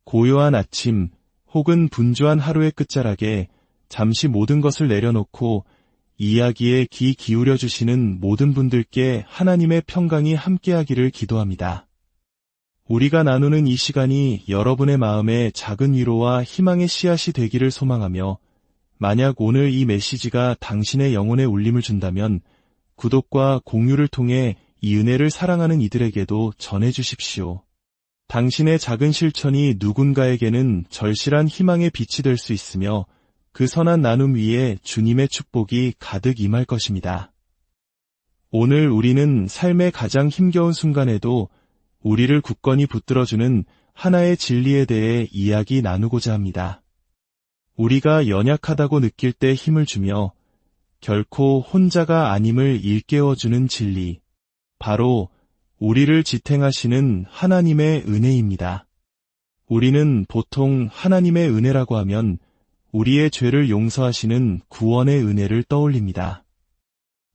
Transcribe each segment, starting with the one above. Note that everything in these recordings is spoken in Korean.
고요한 아침 혹은 분주한 하루의 끝자락에 잠시 모든 것을 내려놓고 이야기에 귀 기울여 주시는 모든 분들께 하나님의 평강이 함께하기를 기도합니다. 우리가 나누는 이 시간이 여러분의 마음에 작은 위로와 희망의 씨앗이 되기를 소망하며, 만약 오늘 이 메시지가 당신의 영혼에 울림을 준다면 구독과 공유를 통해 이 은혜를 사랑하는 이들에게도 전해 주십시오. 당신의 작은 실천이 누군가에게는 절실한 희망의 빛이 될 수 있으며 그 선한 나눔 위에 주님의 축복이 가득 임할 것입니다. 오늘 우리는 삶의 가장 힘겨운 순간에도 우리를 굳건히 붙들어주는 하나의 진리에 대해 이야기 나누고자 합니다. 우리가 연약하다고 느낄 때 힘을 주며 결코 혼자가 아님을 일깨워주는 진리, 바로 우리를 지탱하시는 하나님의 은혜입니다. 우리는 보통 하나님의 은혜라고 하면 우리의 죄를 용서하시는 구원의 은혜를 떠올립니다.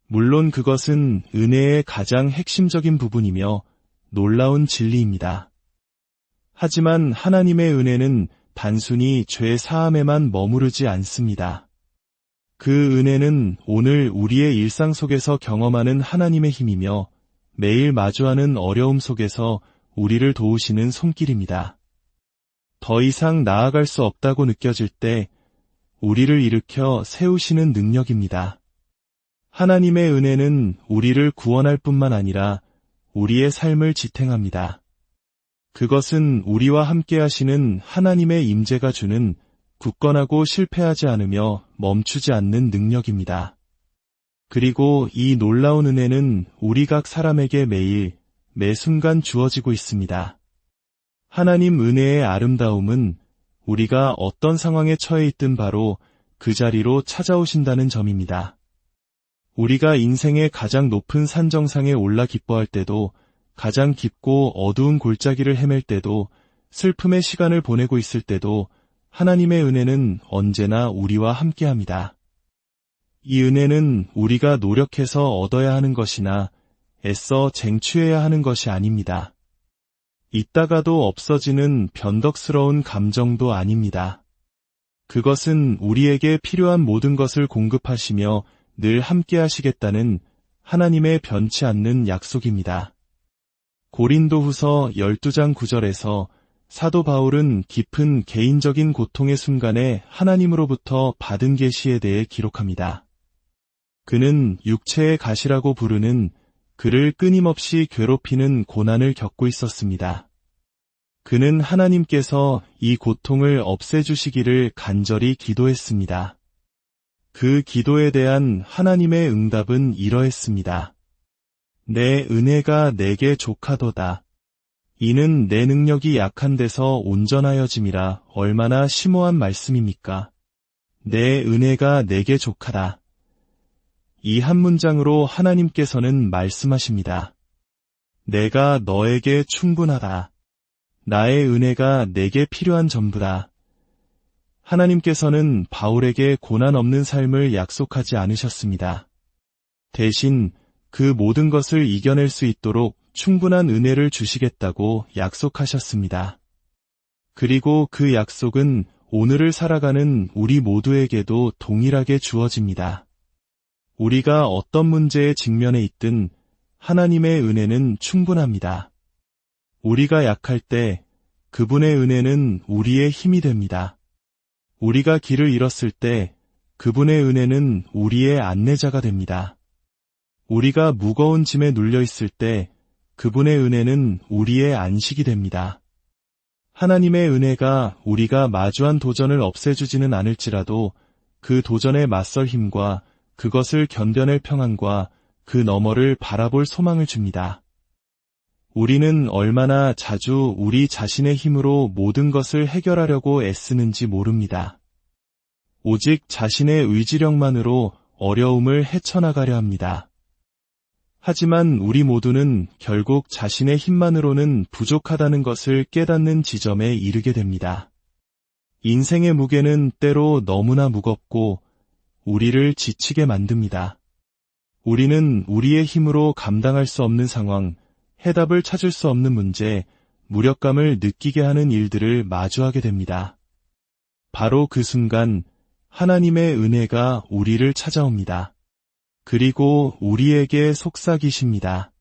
물론 그것은 은혜의 가장 핵심적인 부분이며 놀라운 진리입니다. 하지만 하나님의 은혜는 단순히 죄 사함에만 머무르지 않습니다. 그 은혜는 오늘 우리의 일상 속에서 경험하는 하나님의 힘이며 매일 마주하는 어려움 속에서 우리를 도우시는 손길입니다. 더 이상 나아갈 수 없다고 느껴질 때 우리를 일으켜 세우시는 능력입니다. 하나님의 은혜는 우리를 구원할 뿐만 아니라 우리의 삶을 지탱합니다. 그것은 우리와 함께 하시는 하나님의 임재가 주는 굳건하고 실패하지 않으며 멈추지 않는 능력입니다. 그리고 이 놀라운 은혜는 우리 각 사람에게 매일, 매 순간 주어지고 있습니다. 하나님 은혜의 아름다움은 우리가 어떤 상황에 처해 있든 바로 그 자리로 찾아오신다는 점입니다. 우리가 인생의 가장 높은 산 정상에 올라 기뻐할 때도, 가장 깊고 어두운 골짜기를 헤맬 때도, 슬픔의 시간을 보내고 있을 때도 하나님의 은혜는 언제나 우리와 함께합니다. 이 은혜는 우리가 노력해서 얻어야 하는 것이나 애써 쟁취해야 하는 것이 아닙니다. 있다가도 없어지는 변덕스러운 감정도 아닙니다. 그것은 우리에게 필요한 모든 것을 공급하시며 늘 함께 하시겠다는 하나님의 변치 않는 약속입니다. 고린도후서 12장 9절에서 사도 바울은 깊은 개인적인 고통의 순간에 하나님으로부터 받은 계시에 대해 기록합니다. 그는 육체의 가시라고 부르는 그를 끊임없이 괴롭히는 고난을 겪고 있었습니다. 그는 하나님께서 이 고통을 없애주시기를 간절히 기도했습니다. 그 기도에 대한 하나님의 응답은 이러했습니다. 내 은혜가 내게 족하도다. 이는 내 능력이 약한 데서 온전하여짐이라. 얼마나 심오한 말씀입니까? 내 은혜가 내게 족하다. 이 한 문장으로 하나님께서는 말씀하십니다. 내가 너에게 충분하다. 나의 은혜가 내게 필요한 전부다. 하나님께서는 바울에게 고난 없는 삶을 약속하지 않으셨습니다. 대신 그 모든 것을 이겨낼 수 있도록 충분한 은혜를 주시겠다고 약속하셨습니다. 그리고 그 약속은 오늘을 살아가는 우리 모두에게도 동일하게 주어집니다. 우리가 어떤 문제에 직면해 있든 하나님의 은혜는 충분합니다. 우리가 약할 때 그분의 은혜는 우리의 힘이 됩니다. 우리가 길을 잃었을 때 그분의 은혜는 우리의 안내자가 됩니다. 우리가 무거운 짐에 눌려 있을 때 그분의 은혜는 우리의 안식이 됩니다. 하나님의 은혜가 우리가 마주한 도전을 없애주지는 않을지라도 그 도전에 맞설 힘과 그것을 견뎌낼 평안과 그 너머를 바라볼 소망을 줍니다. 우리는 얼마나 자주 우리 자신의 힘으로 모든 것을 해결하려고 애쓰는지 모릅니다. 오직 자신의 의지력만으로 어려움을 헤쳐나가려 합니다. 하지만 우리 모두는 결국 자신의 힘만으로는 부족하다는 것을 깨닫는 지점에 이르게 됩니다. 인생의 무게는 때로 너무나 무겁고 우리를 지치게 만듭니다. 우리는 우리의 힘으로 감당할 수 없는 상황, 해답을 찾을 수 없는 문제, 무력감을 느끼게 하는 일들을 마주하게 됩니다. 바로 그 순간 하나님의 은혜가 우리를 찾아옵니다. 그리고 우리에게 속삭이십니다.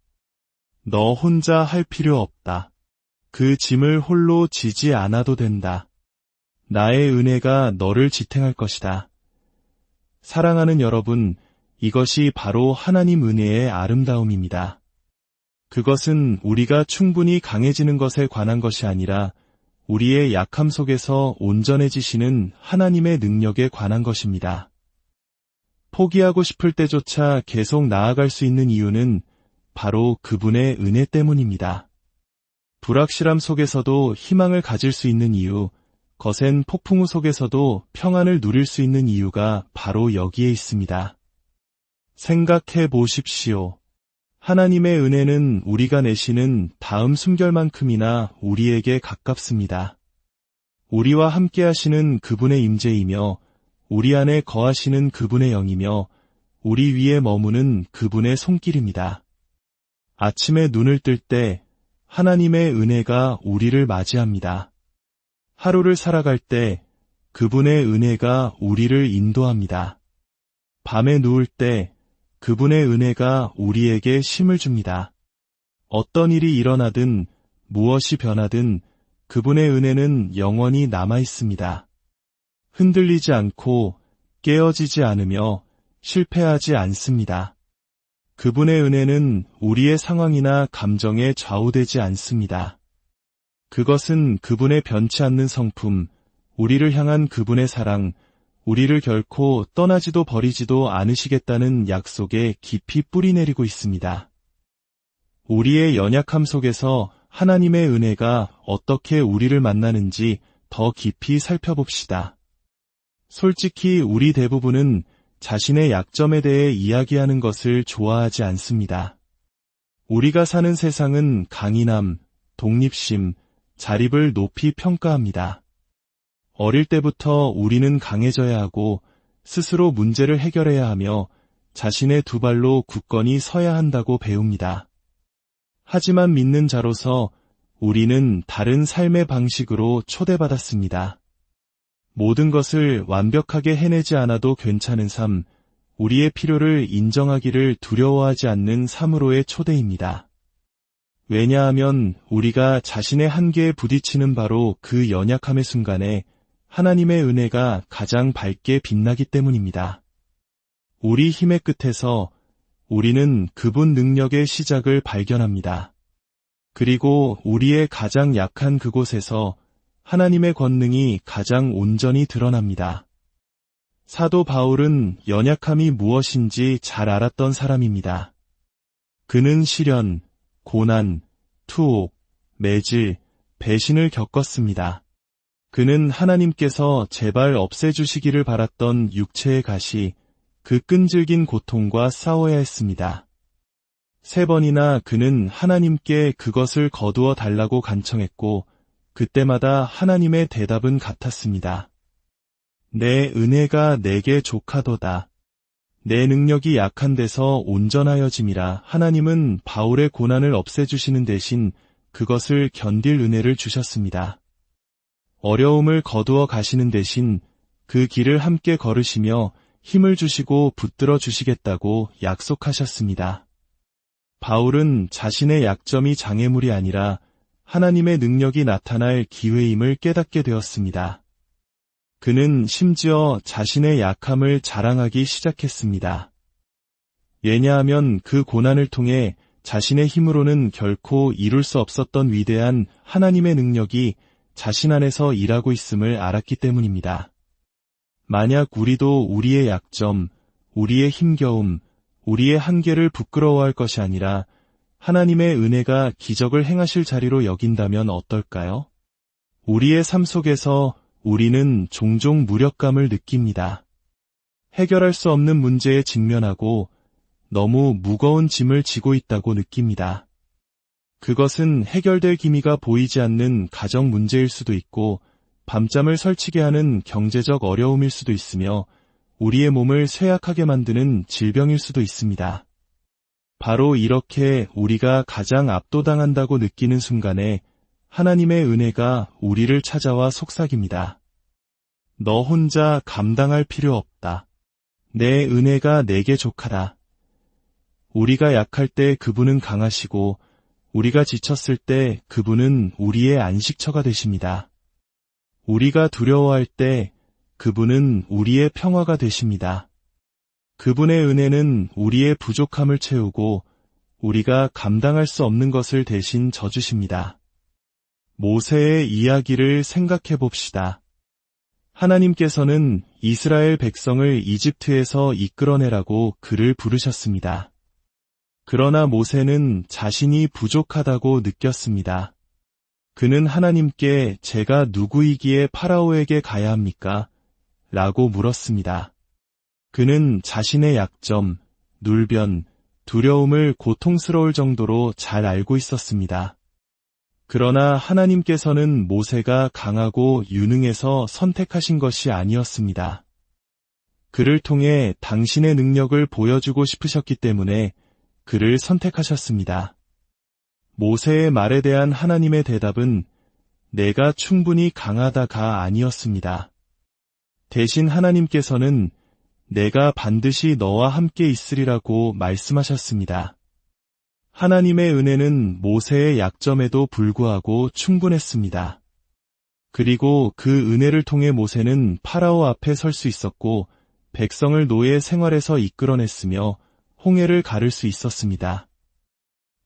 너 혼자 할 필요 없다. 그 짐을 홀로 지지 않아도 된다. 나의 은혜가 너를 지탱할 것이다. 사랑하는 여러분, 이것이 바로 하나님 은혜의 아름다움입니다. 그것은 우리가 충분히 강해지는 것에 관한 것이 아니라 우리의 약함 속에서 온전해지시는 하나님의 능력에 관한 것입니다. 포기하고 싶을 때조차 계속 나아갈 수 있는 이유는 바로 그분의 은혜 때문입니다. 불확실함 속에서도 희망을 가질 수 있는 이유, 거센 폭풍우 속에서도 평안을 누릴 수 있는 이유가 바로 여기에 있습니다. 생각해 보십시오. 하나님의 은혜는 우리가 내시는 다음 숨결만큼이나 우리에게 가깝습니다. 우리와 함께 하시는 그분의 임재이며 우리 안에 거하시는 그분의 영이며 우리 위에 머무는 그분의 손길입니다. 아침에 눈을 뜰 때 하나님의 은혜가 우리를 맞이합니다. 하루를 살아갈 때 그분의 은혜가 우리를 인도합니다. 밤에 누울 때 그분의 은혜가 우리에게 쉼을 줍니다. 어떤 일이 일어나든 무엇이 변하든 그분의 은혜는 영원히 남아 있습니다. 흔들리지 않고 깨어지지 않으며 실패하지 않습니다. 그분의 은혜는 우리의 상황이나 감정에 좌우되지 않습니다. 그것은 그분의 변치 않는 성품, 우리를 향한 그분의 사랑, 우리를 결코 떠나지도 버리지도 않으시겠다는 약속에 깊이 뿌리내리고 있습니다. 우리의 연약함 속에서 하나님의 은혜가 어떻게 우리를 만나는지 더 깊이 살펴봅시다. 솔직히 우리 대부분은 자신의 약점에 대해 이야기하는 것을 좋아하지 않습니다. 우리가 사는 세상은 강인함, 독립심, 자립을 높이 평가합니다. 어릴 때부터 우리는 강해져야 하고 스스로 문제를 해결해야 하며 자신의 두 발로 굳건히 서야 한다고 배웁니다. 하지만 믿는 자로서 우리는 다른 삶의 방식으로 초대받았습니다. 모든 것을 완벽하게 해내지 않아도 괜찮은 삶, 우리의 필요를 인정하기를 두려워하지 않는 삶으로의 초대입니다. 왜냐하면 우리가 자신의 한계에 부딪히는 바로 그 연약함의 순간에 하나님의 은혜가 가장 밝게 빛나기 때문입니다. 우리 힘의 끝에서 우리는 그분 능력의 시작을 발견합니다. 그리고 우리의 가장 약한 그곳에서 하나님의 권능이 가장 온전히 드러납니다. 사도 바울은 연약함이 무엇인지 잘 알았던 사람입니다. 그는 시련, 고난, 투옥, 매질, 배신을 겪었습니다. 그는 하나님께서 제발 없애주시기를 바랐던 육체의 가시, 그 끈질긴 고통과 싸워야 했습니다. 3번이나 그는 하나님께 그것을 거두어 달라고 간청했고 그때마다 하나님의 대답은 같았습니다. 내 은혜가 내게 족하도다. 내 능력이 약한 데서 온전하여짐이라. 하나님은 바울의 고난을 없애주시는 대신 그것을 견딜 은혜를 주셨습니다. 어려움을 거두어 가시는 대신 그 길을 함께 걸으시며 힘을 주시고 붙들어 주시겠다고 약속하셨습니다. 바울은 자신의 약점이 장애물이 아니라 하나님의 능력이 나타날 기회임을 깨닫게 되었습니다. 그는 심지어 자신의 약함을 자랑하기 시작했습니다. 왜냐하면 그 고난을 통해 자신의 힘으로는 결코 이룰 수 없었던 위대한 하나님의 능력이 자신 안에서 일하고 있음을 알았기 때문입니다. 만약 우리도 우리의 약점, 우리의 힘겨움, 우리의 한계를 부끄러워할 것이 아니라 하나님의 은혜가 기적을 행하실 자리로 여긴다면 어떨까요? 우리의 삶 속에서 우리는 종종 무력감을 느낍니다. 해결할 수 없는 문제에 직면하고 너무 무거운 짐을 지고 있다고 느낍니다. 그것은 해결될 기미가 보이지 않는 가정 문제일 수도 있고 밤잠을 설치게 하는 경제적 어려움일 수도 있으며 우리의 몸을 쇠약하게 만드는 질병일 수도 있습니다. 바로 이렇게 우리가 가장 압도당한다고 느끼는 순간에 하나님의 은혜가 우리를 찾아와 속삭입니다. 너 혼자 감당할 필요 없다. 내 은혜가 내게 족하다. 우리가 약할 때 그분은 강하시고 우리가 지쳤을 때 그분은 우리의 안식처가 되십니다. 우리가 두려워할 때 그분은 우리의 평화가 되십니다. 그분의 은혜는 우리의 부족함을 채우고 우리가 감당할 수 없는 것을 대신 져주십니다. 모세의 이야기를 생각해 봅시다. 하나님께서는 이스라엘 백성을 이집트에서 이끌어내라고 그를 부르셨습니다. 그러나 모세는 자신이 부족하다고 느꼈습니다. 그는 하나님께 제가 누구이기에 파라오에게 가야 합니까? 라고 물었습니다. 그는 자신의 약점, 눌변, 두려움을 고통스러울 정도로 잘 알고 있었습니다. 그러나 하나님께서는 모세가 강하고 유능해서 선택하신 것이 아니었습니다. 그를 통해 당신의 능력을 보여주고 싶으셨기 때문에 그를 선택하셨습니다. 모세의 말에 대한 하나님의 대답은 내가 충분히 강하다가 아니었습니다. 대신 하나님께서는 내가 반드시 너와 함께 있으리라고 말씀하셨습니다. 하나님의 은혜는 모세의 약점에도 불구하고 충분했습니다. 그리고 그 은혜를 통해 모세는 파라오 앞에 설 수 있었고 백성을 노예 생활에서 이끌어냈으며 홍해를 가를 수 있었습니다.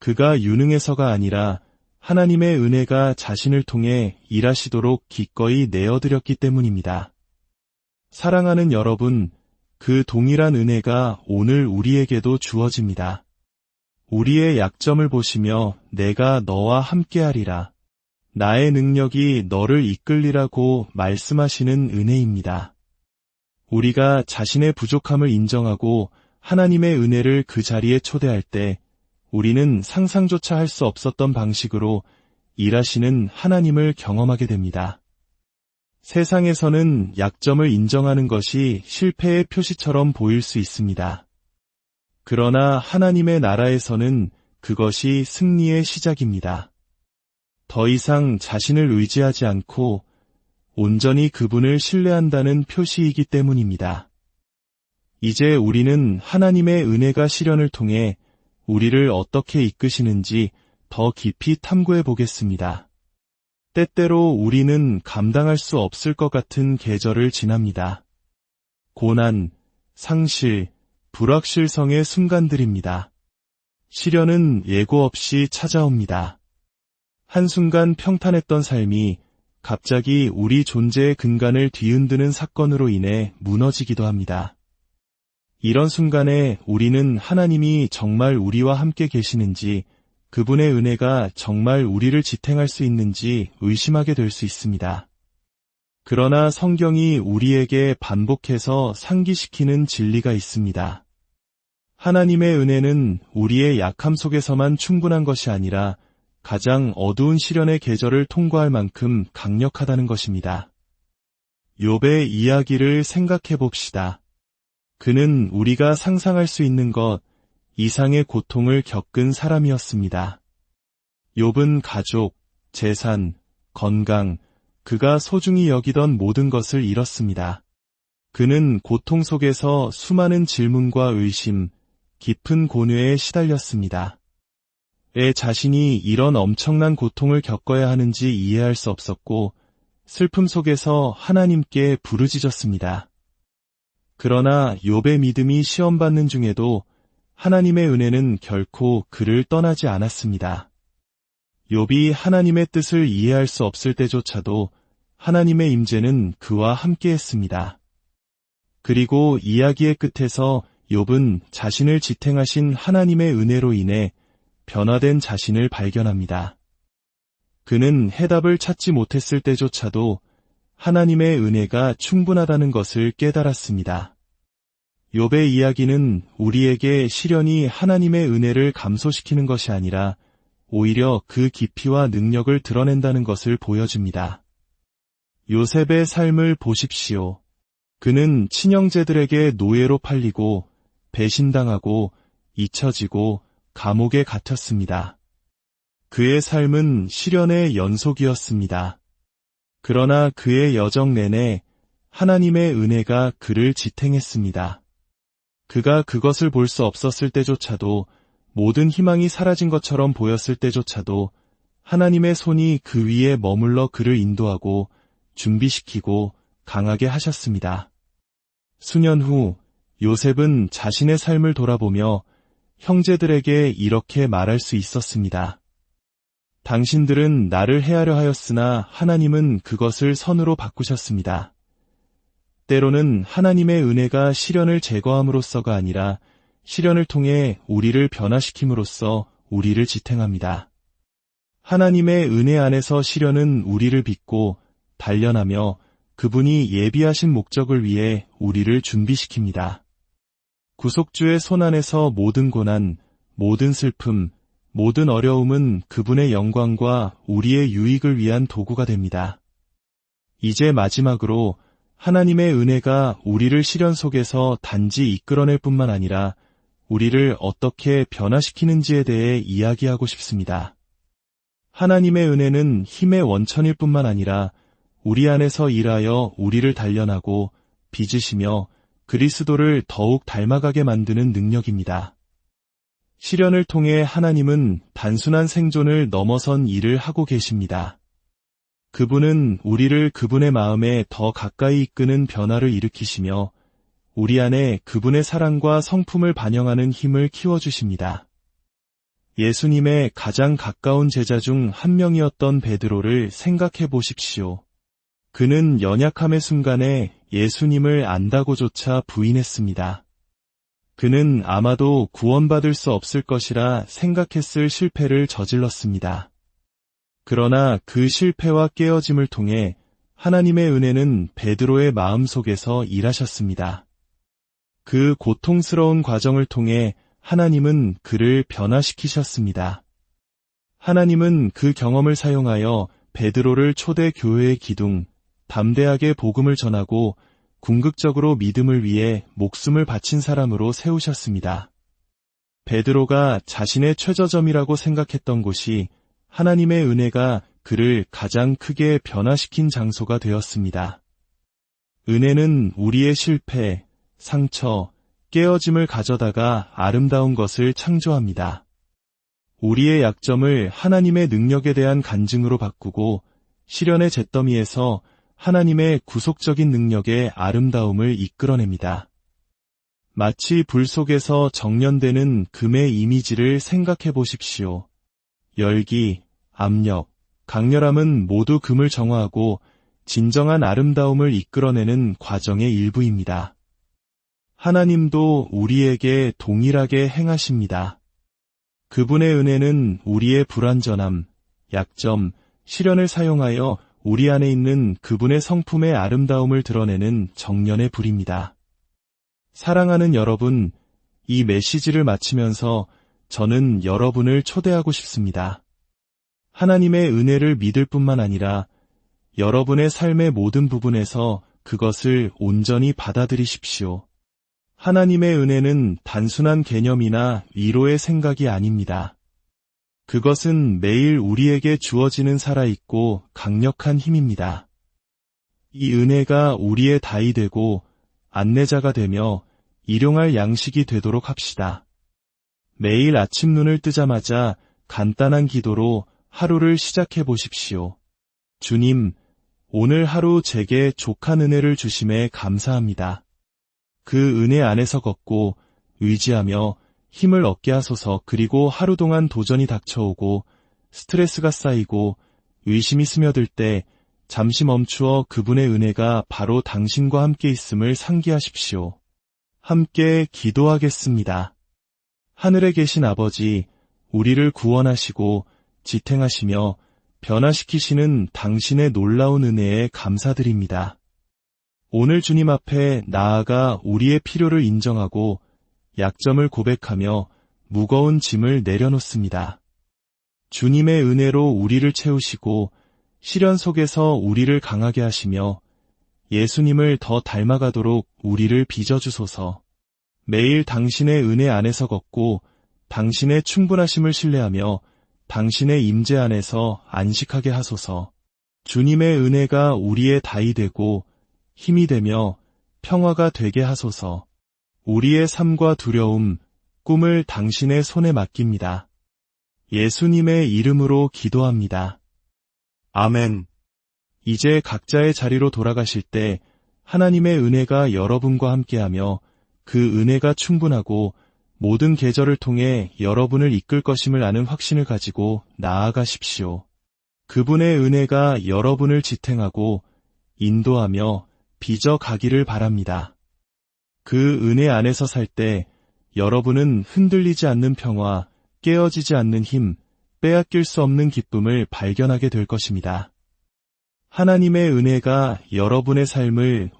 그가 유능해서가 아니라 하나님의 은혜가 자신을 통해 일하시도록 기꺼이 내어드렸기 때문입니다. 사랑하는 여러분, 그 동일한 은혜가 오늘 우리에게도 주어집니다. 우리의 약점을 보시며 내가 너와 함께하리라. 나의 능력이 너를 이끌리라고 말씀하시는 은혜입니다. 우리가 자신의 부족함을 인정하고 하나님의 은혜를 그 자리에 초대할 때 우리는 상상조차 할 수 없었던 방식으로 일하시는 하나님을 경험하게 됩니다. 세상에서는 약점을 인정하는 것이 실패의 표시처럼 보일 수 있습니다. 그러나 하나님의 나라에서는 그것이 승리의 시작입니다. 더 이상 자신을 의지하지 않고 온전히 그분을 신뢰한다는 표시이기 때문입니다. 이제 우리는 하나님의 은혜가 실현을 통해 우리를 어떻게 이끄시는지 더 깊이 탐구해 보겠습니다. 때때로 우리는 감당할 수 없을 것 같은 계절을 지납니다. 고난, 상실, 불확실성의 순간들입니다. 시련은 예고 없이 찾아옵니다. 한순간 평탄했던 삶이 갑자기 우리 존재의 근간을 뒤흔드는 사건으로 인해 무너지기도 합니다. 이런 순간에 우리는 하나님이 정말 우리와 함께 계시는지, 그분의 은혜가 정말 우리를 지탱할 수 있는지 의심하게 될 수 있습니다. 그러나 성경이 우리에게 반복해서 상기시키는 진리가 있습니다. 하나님의 은혜는 우리의 약함 속에서만 충분한 것이 아니라 가장 어두운 시련의 계절을 통과할 만큼 강력하다는 것입니다. 욥의 이야기를 생각해 봅시다. 그는 우리가 상상할 수 있는 것 이상의 고통을 겪은 사람이었습니다. 욥은 가족, 재산, 건강, 그가 소중히 여기던 모든 것을 잃었습니다. 그는 고통 속에서 수많은 질문과 의심, 깊은 고뇌에 시달렸습니다. 왜 자신이 이런 엄청난 고통을 겪어야 하는지 이해할 수 없었고 슬픔 속에서 하나님께 부르짖었습니다. 그러나 욥의 믿음이 시험받는 중에도 하나님의 은혜는 결코 그를 떠나지 않았습니다. 욥이 하나님의 뜻을 이해할 수 없을 때조차도 하나님의 임재는 그와 함께했습니다. 그리고 이야기의 끝에서 욥은 자신을 지탱하신 하나님의 은혜로 인해 변화된 자신을 발견합니다. 그는 해답을 찾지 못했을 때조차도 하나님의 은혜가 충분하다는 것을 깨달았습니다. 욥의 이야기는 우리에게 시련이 하나님의 은혜를 감소시키는 것이 아니라 오히려 그 깊이와 능력을 드러낸다는 것을 보여줍니다. 요셉의 삶을 보십시오. 그는 친형제들에게 노예로 팔리고 배신당하고 잊혀지고 감옥에 갇혔습니다. 그의 삶은 시련의 연속이었습니다. 그러나 그의 여정 내내 하나님의 은혜가 그를 지탱했습니다. 그가 그것을 볼 수 없었을 때조차도, 모든 희망이 사라진 것처럼 보였을 때조차도 하나님의 손이 그 위에 머물러 그를 인도하고 준비시키고 강하게 하셨습니다. 수년 후 요셉은 자신의 삶을 돌아보며 형제들에게 이렇게 말할 수 있었습니다. 당신들은 나를 해하려 하였으나 하나님은 그것을 선으로 바꾸셨습니다. 때로는 하나님의 은혜가 시련을 제거함으로써가 아니라 시련을 통해 우리를 변화시킴으로써 우리를 지탱합니다. 하나님의 은혜 안에서 시련은 우리를 빚고 단련하며 그분이 예비하신 목적을 위해 우리를 준비시킵니다. 구속주의 손 안에서 모든 고난, 모든 슬픔, 모든 어려움은 그분의 영광과 우리의 유익을 위한 도구가 됩니다. 이제 마지막으로 하나님의 은혜가 우리를 시련 속에서 단지 이끌어낼 뿐만 아니라 우리를 어떻게 변화시키는지에 대해 이야기하고 싶습니다. 하나님의 은혜는 힘의 원천일 뿐만 아니라 우리 안에서 일하여 우리를 단련하고 빚으시며 그리스도를 더욱 닮아가게 만드는 능력입니다. 시련을 통해 하나님은 단순한 생존을 넘어선 일을 하고 계십니다. 그분은 우리를 그분의 마음에 더 가까이 이끄는 변화를 일으키시며 우리 안에 그분의 사랑과 성품을 반영하는 힘을 키워주십니다. 예수님의 가장 가까운 제자 중 한 명이었던 베드로를 생각해 보십시오. 그는 연약함의 순간에 예수님을 안다고조차 부인했습니다. 그는 아마도 구원받을 수 없을 것이라 생각했을 실패를 저질렀습니다. 그러나 그 실패와 깨어짐을 통해 하나님의 은혜는 베드로의 마음속에서 일하셨습니다. 그 고통스러운 과정을 통해 하나님은 그를 변화시키셨습니다. 하나님은 그 경험을 사용하여 베드로를 초대 교회의 기둥, 담대하게 복음을 전하고 궁극적으로 믿음을 위해 목숨을 바친 사람으로 세우셨습니다. 베드로가 자신의 최저점이라고 생각했던 곳이 하나님의 은혜가 그를 가장 크게 변화시킨 장소가 되었습니다. 은혜는 우리의 실패, 상처, 깨어짐을 가져다가 아름다운 것을 창조합니다. 우리의 약점을 하나님의 능력에 대한 간증으로 바꾸고 시련의 잿더미에서 하나님의 구속적인 능력의 아름다움을 이끌어냅니다. 마치 불 속에서 정련되는 금의 이미지를 생각해 보십시오. 열기, 압력, 강렬함은 모두 금을 정화하고 진정한 아름다움을 이끌어내는 과정의 일부입니다. 하나님도 우리에게 동일하게 행하십니다. 그분의 은혜는 우리의 불완전함, 약점, 시련을 사용하여 우리 안에 있는 그분의 성품의 아름다움을 드러내는 정련의 불입니다. 사랑하는 여러분, 이 메시지를 마치면서 저는 여러분을 초대하고 싶습니다. 하나님의 은혜를 믿을 뿐만 아니라 여러분의 삶의 모든 부분에서 그것을 온전히 받아들이십시오. 하나님의 은혜는 단순한 개념이나 위로의 생각이 아닙니다. 그것은 매일 우리에게 주어지는 살아있고 강력한 힘입니다. 이 은혜가 우리의 다이 되고 안내자가 되며 일용할 양식이 되도록 합시다. 매일 아침 눈을 뜨자마자 간단한 기도로 하루를 시작해 보십시오. 주님, 오늘 하루 제게 족한 은혜를 주심에 감사합니다. 그 은혜 안에서 걷고 의지하며 힘을 얻게 하소서. 그리고 하루 동안 도전이 닥쳐오고 스트레스가 쌓이고 의심이 스며들 때 잠시 멈추어 그분의 은혜가 바로 당신과 함께 있음을 상기하십시오. 함께 기도하겠습니다. 하늘에 계신 아버지, 우리를 구원하시고 지탱하시며 변화시키시는 당신의 놀라운 은혜에 감사드립니다. 오늘 주님 앞에 나아가 우리의 필요를 인정하고 약점을 고백하며 무거운 짐을 내려놓습니다. 주님의 은혜로 우리를 채우시고 시련 속에서 우리를 강하게 하시며 예수님을 더 닮아가도록 우리를 빚어주소서. 매일 당신의 은혜 안에서 걷고 당신의 충분하심을 신뢰하며 당신의 임재 안에서 안식하게 하소서. 주님의 은혜가 우리의 다이 되고 힘이 되며 평화가 되게 하소서. 우리의 삶과 두려움, 꿈을 당신의 손에 맡깁니다. 예수님의 이름으로 기도합니다. 아멘. 이제 각자의 자리로 돌아가실 때 하나님의 은혜가 여러분과 함께하며 그 은혜가 충분하고 모든 계절을 통해 여러분을 이끌 것임을 아는 확신을 가지고 나아가십시오. 그분의 은혜가 여러분을 지탱하고 인도하며 빚어 가기를 바랍니다. 그 은혜 안에서 살 때 여러분은 흔들리지 않는 평화, 깨어지지 않는 힘, 빼앗길 수 없는 기쁨을 발견하게 될 것입니다. 하나님의 은혜가 여러분의 삶을